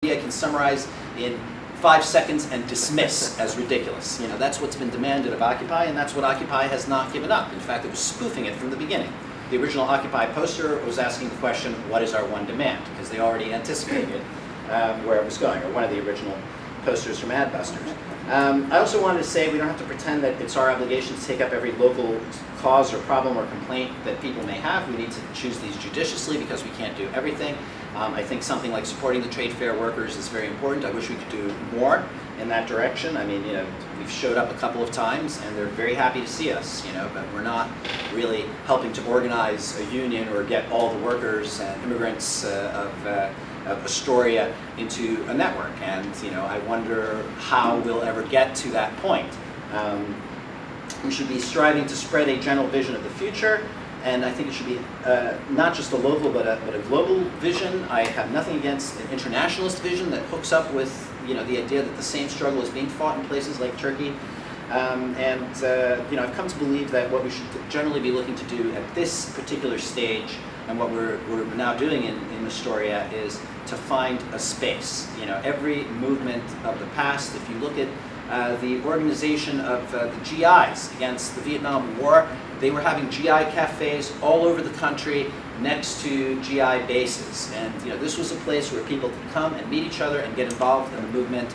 I can summarize in 5 seconds and dismiss as ridiculous. You know, that's what's been demanded of Occupy, and that's what Occupy has not given up. In fact, it was spoofing it from the beginning. The original Occupy poster was asking the question, what is our one demand? Because they already anticipated where it was going, or one of the original posters from Adbusters. I also wanted to say we don't have to pretend that it's our obligation to take up every local cause or problem or complaint that people may have. We need to choose these judiciously because we can't do everything. I think something like supporting the trade fair workers is very important. I wish we could do more in that direction. I mean, you know, we've showed up a couple of times and they're very happy to see us, you know, but we're not really helping to organize a union or get all the workers and immigrants of Astoria into a network. And, you know, I wonder how we'll ever get to that point. We should be striving to spread a general vision of the future. And I think it should be not just a local, but a global vision. I have nothing against an internationalist vision that hooks up with, you know, the idea that the same struggle is being fought in places like Turkey. You know, I've come to believe that what we should generally be looking to do at this particular stage, and what we're now doing in Astoria, is to find a space. You know, every movement of the past, if you look at the organization of the GIs against the Vietnam War, they were having GI cafes all over the country next to GI bases. And, you know, this was a place where people could come and meet each other and get involved in the movement,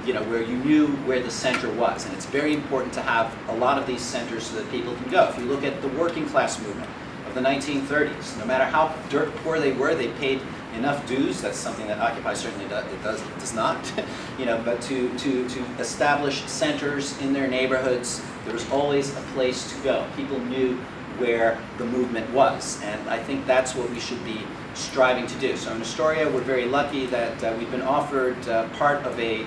you know, where you knew where the center was. And it's very important to have a lot of these centers so that people can go. If you look at the working class movement of the 1930s, no matter how dirt poor they were, they paid enough dues. That's something that Occupy certainly does not. You know, but to establish centers in their neighborhoods, there was always a place to go. People knew where the movement was, and I think that's what we should be striving to do. So in Astoria, we're very lucky that we've been offered part of a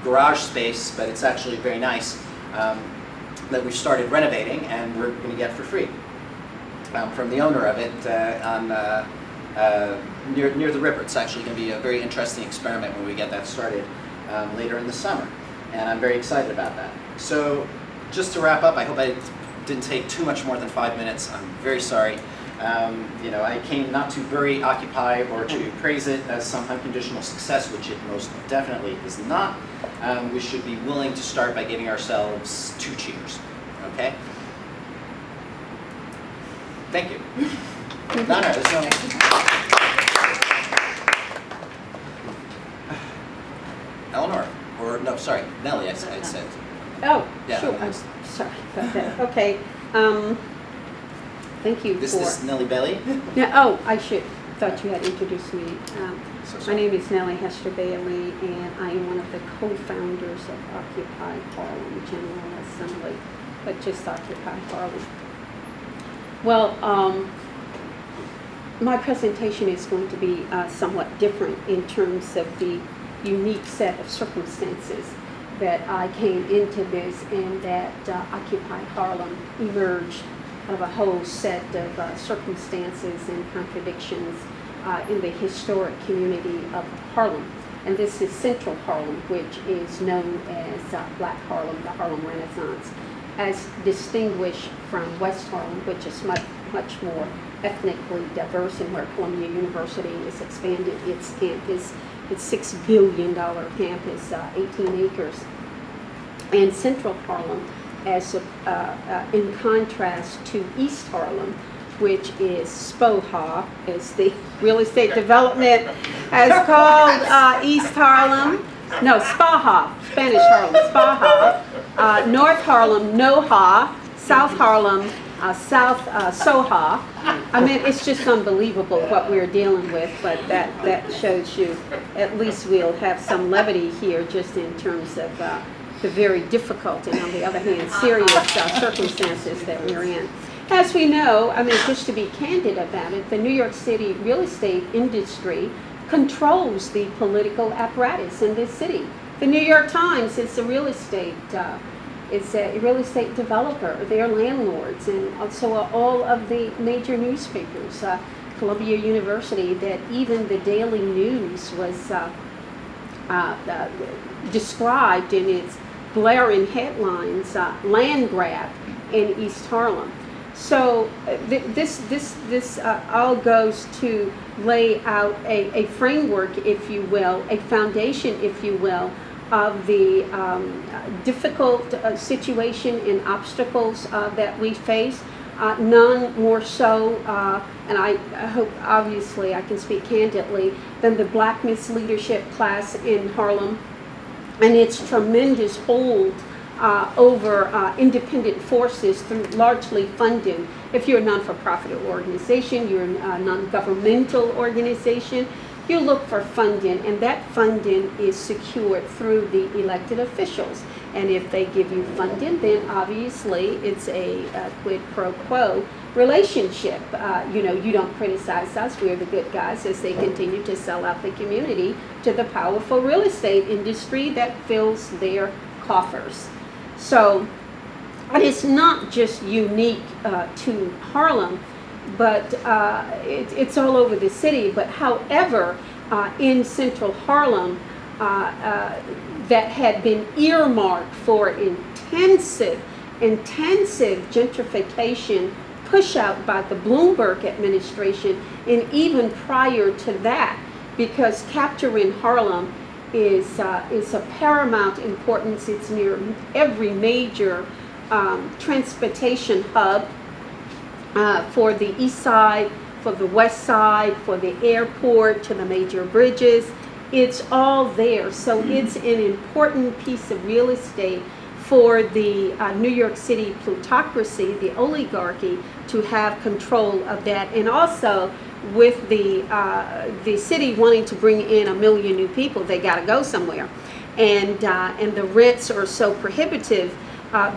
garage space, but it's actually very nice, that we've started renovating, and we're going to get for free from the owner of it near the river. It's actually going to be a very interesting experiment when we get that started later in the summer, and I'm very excited about that. So just to wrap up, I hope I didn't take too much more than 5 minutes. I'm very sorry. You know, I came not to bury Occupy or to praise it as some unconditional success, which it most definitely is not. We should be willing to start by giving ourselves 2 cheers, okay? Thank you. No, there's no... Eleanor, or no, sorry, Nellie, I said. Oh, Yeah, sure. I'm sorry about that. Okay. Thank you This for... is Nellie Bailey. Yeah, oh, I thought you had introduced me. So My sorry. name is Nellie Hester Bailey, and I am one of the co-founders of Occupy Harlem General Assembly, but just Occupy Harlem. Well, my presentation is going to be somewhat different in terms of the unique set of circumstances that I came into this, and that Occupy Harlem emerged out of a whole set of circumstances and contradictions in the historic community of Harlem. And this is Central Harlem, which is known as Black Harlem, the Harlem Renaissance, as distinguished from West Harlem, which is much more ethnically diverse, and where Columbia University has expanded its campus. It's $6 billion campus, 18 acres. And Central Harlem, as in contrast to East Harlem, which is SPOHA, as the real estate development has called East Harlem. No, SPAHA, Spanish Harlem, SPAHA. North Harlem, NOHA. South Harlem, South SOHA. I mean, it's just unbelievable what we're dealing with, but that shows you at least we'll have some levity here just in terms of the very difficult and, on the other hand, serious circumstances that we're in. As we know, I mean, just to be candid about it, the New York City real estate industry controls the political apparatus in this city. The New York Times is a real estate developer. They're landlords, and also all of the major newspapers. Columbia University, that even the Daily News was described in its glaring headlines, land grab in East Harlem. So this all goes to lay out a framework, if you will, a foundation, if you will, of the difficult situation and obstacles that we face. None more so, and I hope obviously I can speak candidly, than the Black Miss Leadership class in Harlem and its tremendous hold over independent forces through largely funding. If you're a non-for-profit organization, you're a non-governmental organization, you look for funding, and that funding is secured through the elected officials. And if they give you funding, then obviously it's a quid pro quo relationship. You don't criticize us, we're the good guys, as they continue to sell out the community to the powerful real estate industry that fills their coffers. So, and it's not just unique to Harlem, but it's all over the city. But however, in central Harlem, that had been earmarked for intensive gentrification push out by the Bloomberg administration, and even prior to that, because capturing Harlem is of paramount importance. It's near every major transportation hub for the east side, for the west side, for the airport, to the major bridges. It's all there. So it's an important piece of real estate for the New York City plutocracy, the oligarchy, to have control of that. And also with the city wanting to bring in 1 million new people, they got to go somewhere. And the rents are so prohibitive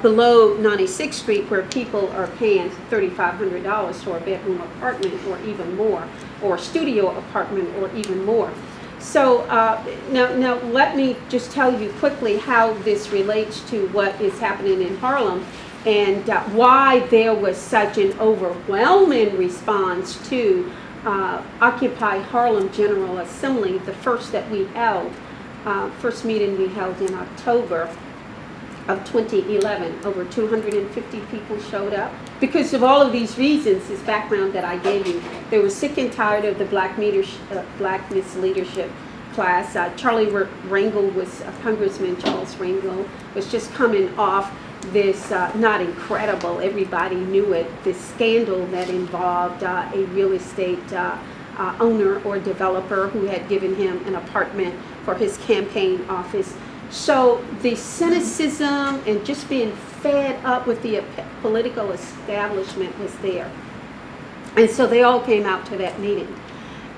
below 96th Street, where people are paying $3,500 for a bedroom apartment or even more, or studio apartment or even more. So now let me just tell you quickly how this relates to what is happening in Harlem, and why there was such an overwhelming response to Occupy Harlem General Assembly, the first that we held, first meeting we held in October of 2011. Over 250 people showed up because of all of these reasons, this background that I gave you. They were sick and tired of the Black Miss Leadership class. Charlie Rangel was, Congressman Charles Rangel was just coming off this, not incredible, everybody knew it, this scandal that involved a real estate owner or developer who had given him an apartment for his campaign office. So the cynicism and just being fed up with the political establishment was there. And so they all came out to that meeting.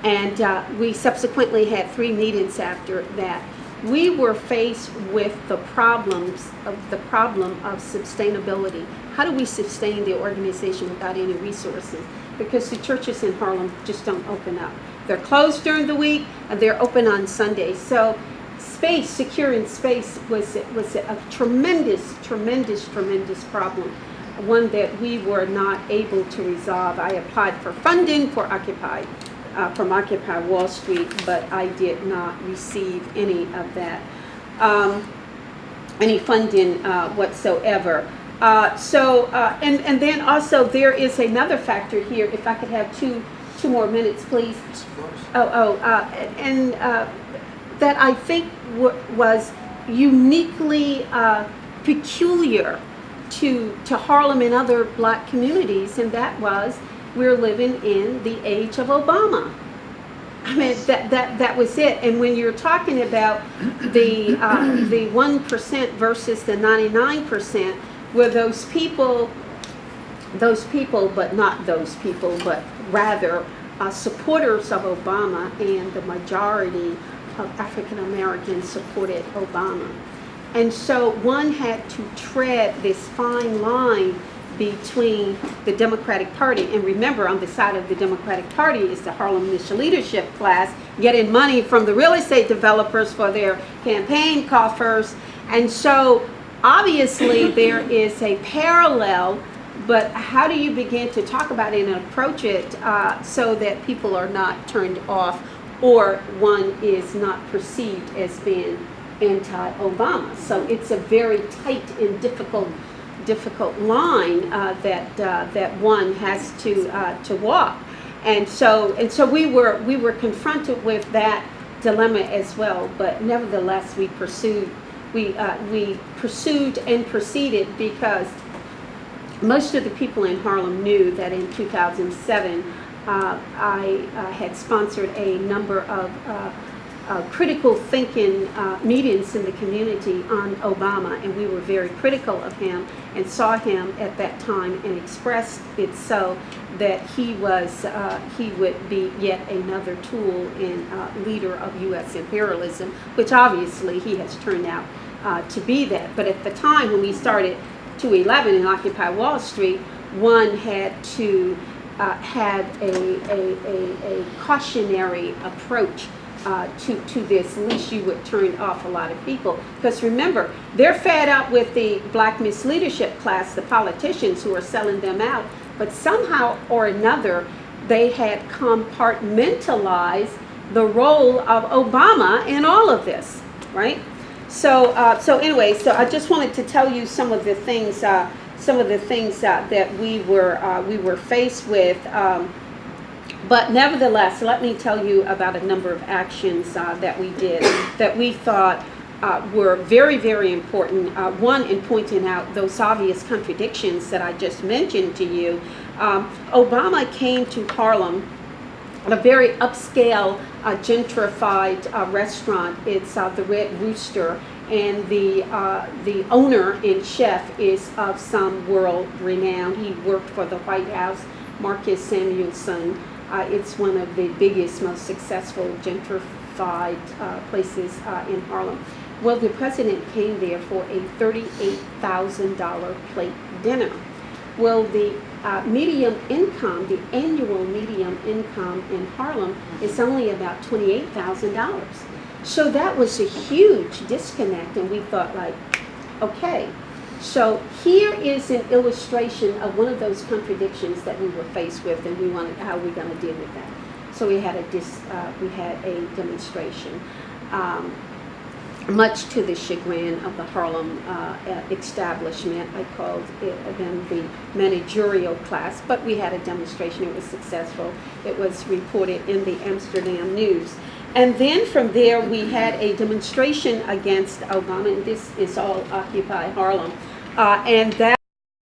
And we subsequently had 3 meetings after that. We were faced with the problem of sustainability. How do we sustain the organization without any resources? Because the churches in Harlem just don't open up. They're closed during the week and they're open on Sundays. So space, securing space was a tremendous problem, one that we were not able to resolve. I applied for funding for Occupy, from Occupy Wall Street, but I did not receive any of that, any funding whatsoever. And then also there is another factor here. If I could have two more minutes, please. Of course. That I think was uniquely peculiar to Harlem and other Black communities, and that was we're living in the age of Obama. I mean, that was it. And when you're talking about the 1% versus the 99%, where those people, but not those people, but rather supporters of Obama, and the majority of African Americans supported Obama. And so one had to tread this fine line between the Democratic Party, and remember, on the side of the Democratic Party is the Harlem Miss Leadership class getting money from the real estate developers for their campaign coffers. And so obviously there is a parallel, but how do you begin to talk about it and approach it so that people are not turned off, or one is not perceived as being anti-Obama? So it's a very tight and difficult difficult line that one has to walk. And so we were confronted with that dilemma as well. But nevertheless, we pursued and proceeded, because most of the people in Harlem knew that in 2007 I had sponsored a number of critical thinking meetings in the community on Obama, and we were very critical of him and saw him at that time and expressed it so that he would be yet another tool and leader of U.S. imperialism, which obviously he has turned out to be that. But at the time when we started 211 and Occupy Wall Street, one had to have a cautionary approach to this, lest you would turn off a lot of people. Because remember, they're fed up with the black misleadership class, the politicians who are selling them out, but somehow or another they had compartmentalized the role of Obama in all of this, right? So anyway, so I just wanted to tell you some of the things that we were faced with. But nevertheless, let me tell you about a number of actions that we did that we thought were very, very important. One, in pointing out those obvious contradictions that I just mentioned to you. Obama came to Harlem at a very upscale, gentrified restaurant. It's the Red Rooster, and the owner and chef is of some world renown. He worked for the White House, Marcus Samuelson. It's one of the biggest, most successful gentrified places in Harlem. Well, the president came there for a $38,000 plate dinner. Well, the medium income, the annual medium income in Harlem is only about $28,000. So that was a huge disconnect, and we thought, like, okay. So here is an illustration of one of those contradictions that we were faced with, and we wanted how we're going to deal with that. So we had a demonstration, much to the chagrin of the Harlem establishment. I called them the managerial class, but we had a demonstration. It was successful. It was reported in the Amsterdam News. And then from there, we had a demonstration against Obama, and this is all Occupy Harlem. And